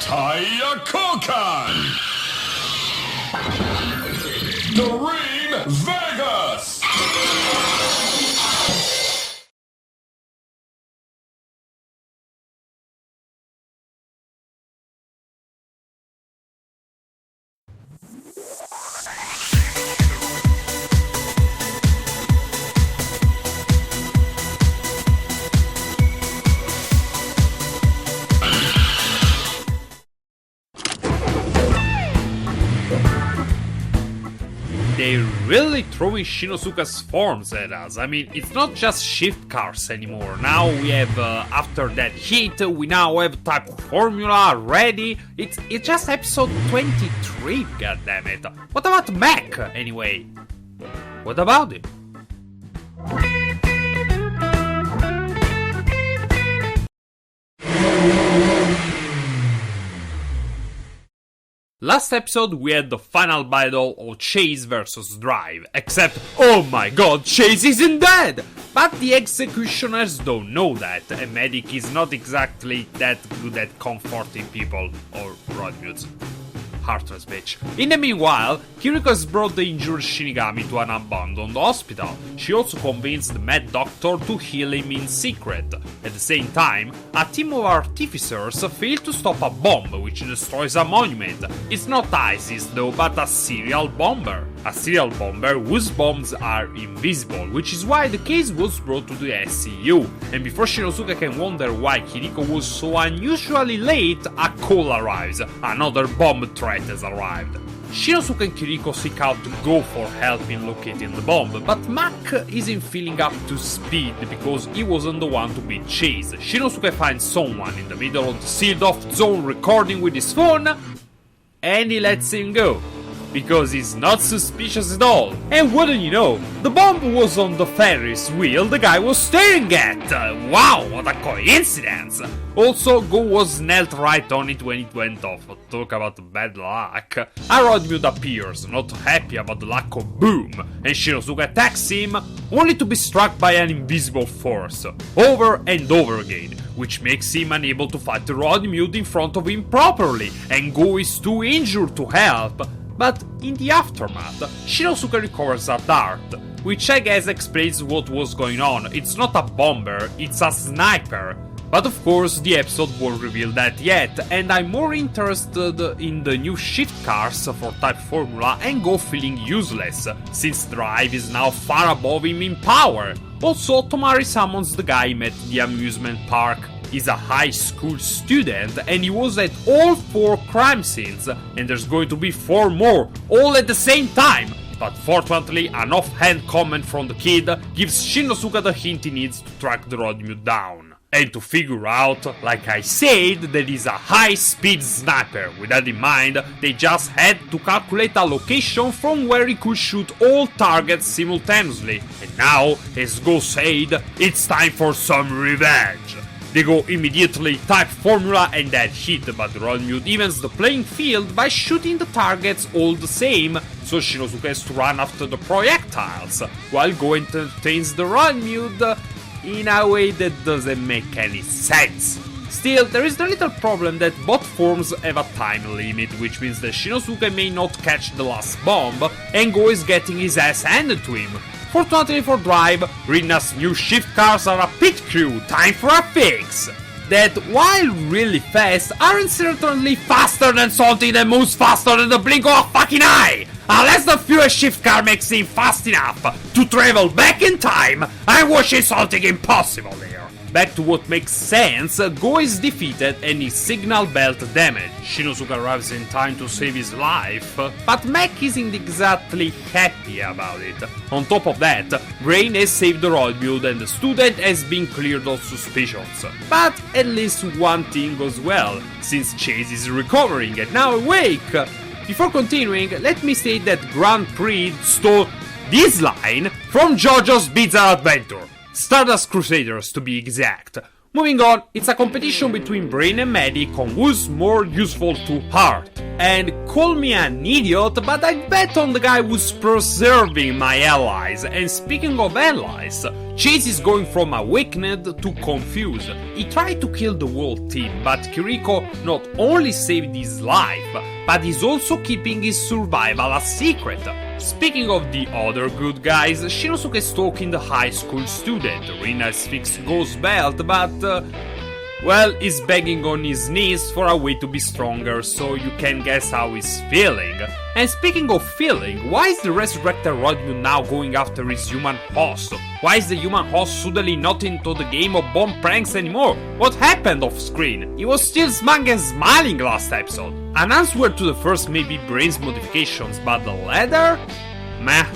Taya Kokan! Dream Vegas! They're really throwing Shinosuke's forms at us. I mean, it's not just shift cars anymore. Now we have, after that hit, we now have type formula ready. It's just episode 23, goddammit. What about Mech, anyway? What about it? Last episode we had the final battle of Chase versus Drive, except, oh my god, Chase isn't dead! But the executioners don't know that, and Medic is not exactly that good at comforting people, or road mutes. Heartless bitch. In the meanwhile, Kiriko has brought the injured Shinigami to an abandoned hospital. She also convinced the Mad Doctor to heal him in secret. At the same time, a team of artificers fail to stop a bomb which destroys a monument. It's not ISIS though, but a serial bomber. A serial bomber whose bombs are invisible, which is why the case was brought to the SCU. And before Shinosuke can wonder why Kiriko was so unusually late, a call arrives. Another bomb threat has arrived. Shinosuke and Kiriko seek out to go for help in locating the bomb, but Mac isn't feeling up to speed because he wasn't the one to beat Chase. Shinosuke finds someone in the middle of the sealed off zone recording with his phone, and he lets him go. Because he's not suspicious at all. And wouldn't you know, the bomb was on the Ferris wheel the guy was staring at! Wow, what a coincidence! Also, Go was knelt right on it when it went off. Talk about bad luck. A Rodmute appears, not happy about the lack of boom, and Shinosuke attacks him, only to be struck by an invisible force, over and over again, which makes him unable to fight the Rodmute in front of him properly, and Go is too injured to help. But in the aftermath, Shinosuke recovers a dart, which I guess explains what was going on. It's not a bomber, it's a sniper. But of course the episode won't reveal that yet, and I'm more interested in the new shift cars for Type Formula and Go feeling useless, since Drive is now far above him in power. Also, Tomari summons the guy he met at the amusement park. He's a high school student and he was at all 4 crime scenes, and there's going to be 4 more, all at the same time. But fortunately, an offhand comment from the kid gives Shinosuke the hint he needs to track the Rodmute down. And to figure out, like I said, that he's a high-speed sniper. With that in mind, they just had to calculate a location from where he could shoot all targets simultaneously. And now, as Go said, it's time for some revenge. They go immediately Type Formula and that hit, but the Rodmute evens the playing field by shooting the targets all the same, so Shinosuke has to run after the projectiles, while Go entertains the Rodmute in a way that doesn't make any sense. Still, there is the little problem that both forms have a time limit, which means that Shinosuke may not catch the last bomb, and Go is getting his ass handed to him. Fortunately for Drive, Rina's new shift cars are a pit crew, time for a fix! That, while really fast, aren't certainly faster than something that moves faster than the blink of a fucking eye! Unless the fuel shift car makes him fast enough to travel back in time, I'm watching something impossible here. Back to what makes sense, Go is defeated and his signal belt damaged. Shinosuke arrives in time to save his life, but Mech isn't exactly happy about it. On top of that, Brain has saved the Rodmute and the student has been cleared of suspicions. But at least one thing goes well, since Chase is recovering and now awake. Before continuing, let me say that Grand Prix stole this line from JoJo's Bizarre Adventure. Stardust Crusaders to be exact. Moving on, it's a competition between Brain and Medic on who's more useful to Heart. And call me an idiot, but I bet on the guy who's preserving my allies. And speaking of allies, Chase is going from awakened to confused. He tried to kill the whole team, but Kiriko not only saved his life, but is also keeping his survival a secret. Speaking of the other good guys, Shinosuke is stalking the high school student. Rina has fixed Ghost Belt, but well, he's begging on his knees for a way to be stronger, so you can guess how he's feeling. And speaking of feeling, why is the resurrected Rodmu now going after his human host? Why is the human host suddenly not into the game of bomb pranks anymore? What happened off screen? He was still smug and smiling last episode. An answer to the first maybe brains modifications, but the latter? Meh.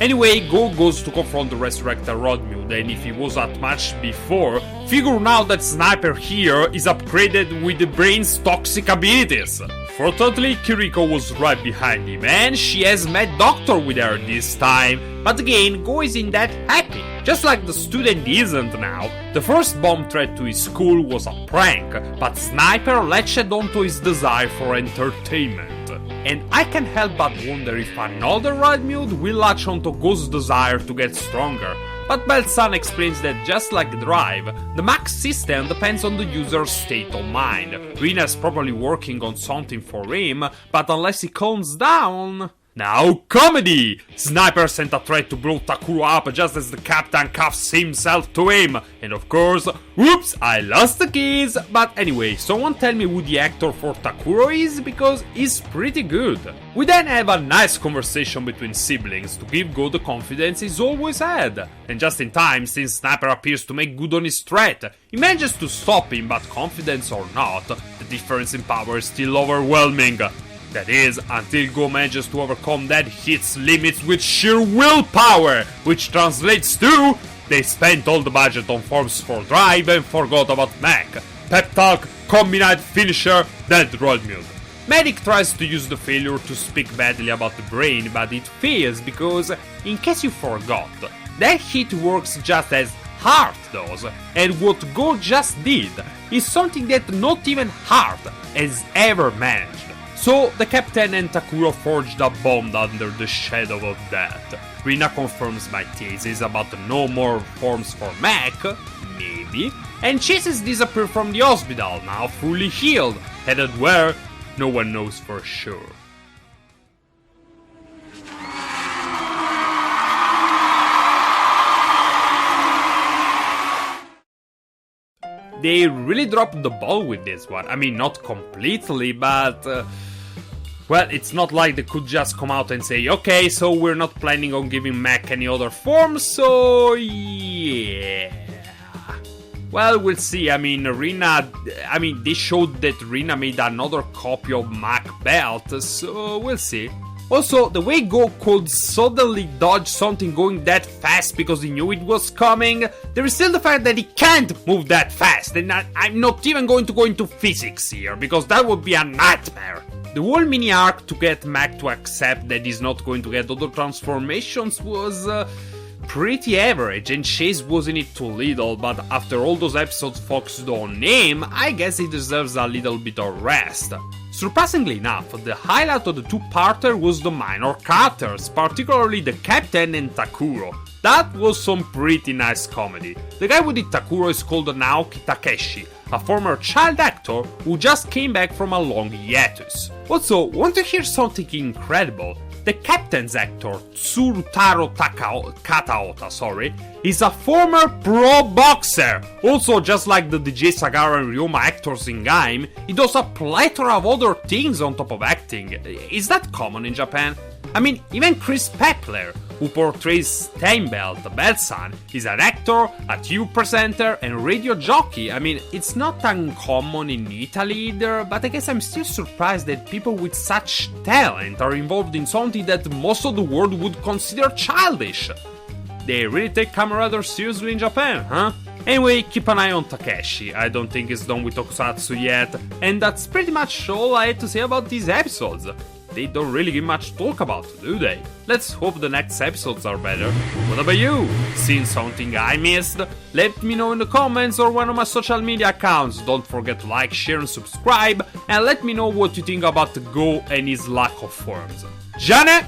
Anyway, Go goes to confront the resurrected Rodmu, and if he was at match before, figure now that Sniper here is upgraded with the brain's toxic abilities. Fortunately, Kiriko was right behind him, and she has met Doctor with her this time, but again, Go isn't that happy. Just like the student isn't now, the first bomb threat to his school was a prank, but Sniper latched onto his desire for entertainment. And I can't help but wonder if another Rodmu will latch onto Go's desire to get stronger. But Belt-san explains that just like Drive, the max system depends on the user's state of mind. Rina is probably working on something for him, but unless he calms down... Now comedy! Sniper sent a threat to blow Takuro up just as the captain cuffs himself to him. And of course, whoops, I lost the keys. But anyway, someone tell me who the actor for Takuro is, because he's pretty good. We then have a nice conversation between siblings to give Go the confidence he's always had. And just in time, since Sniper appears to make good on his threat, he manages to stop him, but confidence or not, the difference in power is still overwhelming. That is, until Go manages to overcome that hit's limits with sheer willpower, which translates to, they spent all the budget on forms for Drive and forgot about Mech. Pep talk, combined finisher, dead Rodmu. Medic tries to use the failure to speak badly about the brain, but it fails because, in case you forgot, that hit works just as Heart does, and what Go just did is something that not even Heart has ever managed. So, the captain and Takuro forged a bomb under the shadow of death. Rina confirms my thesis about no more forms for Mech, maybe, and Chases disappear from the hospital, now fully healed, headed where? No one knows for sure. They really dropped the ball with this one. I mean, not completely, but... well, it's not like they could just come out and say, okay, so we're not planning on giving Mech any other form, so yeah. Well, we'll see. I mean, they showed that Rina made another copy of Mech Belt, so we'll see. Also, the way Go could suddenly dodge something going that fast because he knew it was coming, there is still the fact that he can't move that fast, and I'm not even going to go into physics here, because that would be a nightmare. The whole mini arc to get Mech to accept that he's not going to get other transformations was pretty average, and Chase was in it too little, but after all those episodes focused on him, I guess he deserves a little bit of rest. Surprisingly enough, the highlight of the two-parter was the minor characters, particularly the captain and Takuro. That was some pretty nice comedy. The guy who did Takuro is called Naoki Takeshi, a former child actor who just came back from a long hiatus. Also, want to hear something incredible? The captain's actor, Tsurutaro Kataota, is a former pro boxer! Also, just like the DJ Sagara and Ryoma actors in Gaim, he does a plethora of other things on top of acting. Is that common in Japan? I mean, even Chris Pepler, who portrays Steinbelt, the Belt-san, is an actor, a TV presenter, and radio jockey. I mean, it's not uncommon in Italy either, but I guess I'm still surprised that people with such talent are involved in something that most of the world would consider childish. They really take Kamen Rider seriously in Japan, huh? Anyway, keep an eye on Takeshi. I don't think he's done with Tokusatsu yet, and that's pretty much all I had to say about these episodes. They don't really give much to talk about, do they? Let's hope the next episodes are better. What about you? Seen something I missed? Let me know in the comments or one of my social media accounts. Don't forget to like, share and subscribe, and let me know what you think about Go and his lack of forms. Jane!